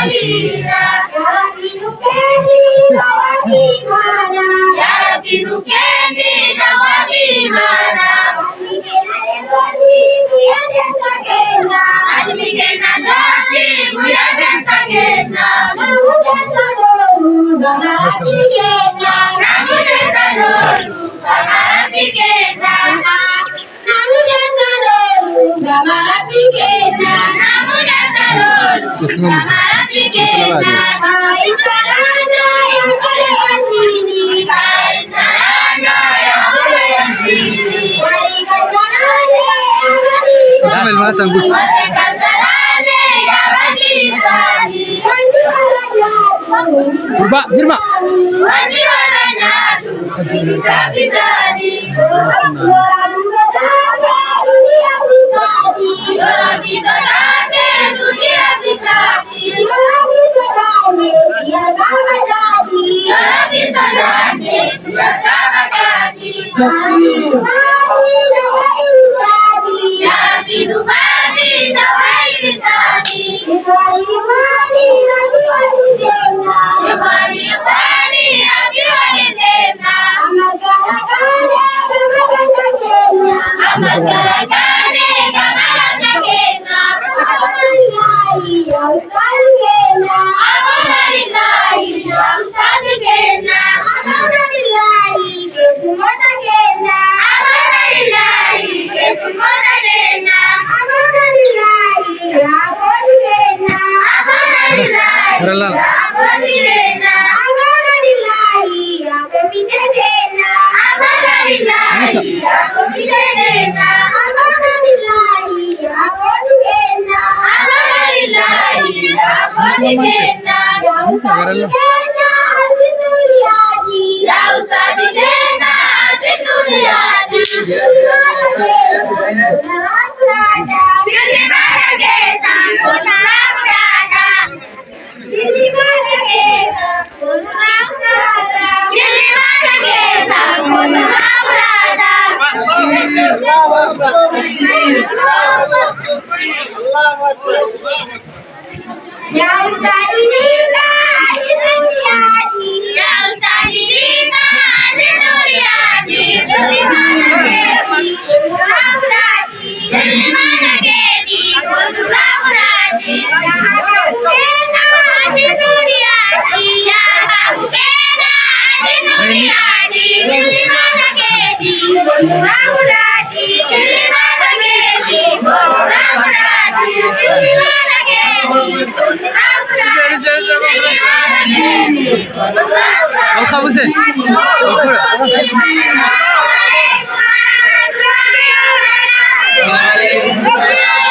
Madina, Ya Rabbi nukendi dawati mana, Ya Rabbi nukendi dawati mana, Admikena jati buya sakena, namu jasa dolu admikena, namu jasa dolu admikena, namu jasa dolu admikena, namu jasa dolu admikena. Sai sarana yang boleh sini, sai sarana yang boleh sini, berikan salane Sambil matang Gus. berikan salane ya bagi sani. Girma, girma. Wani waranya tu kita bisa di orang bisa date dunia kita di orang bisa date siapa jadi ya Rabbi nubadi dawai ditadi Relal. Al khabuse. Waalaikumsalam.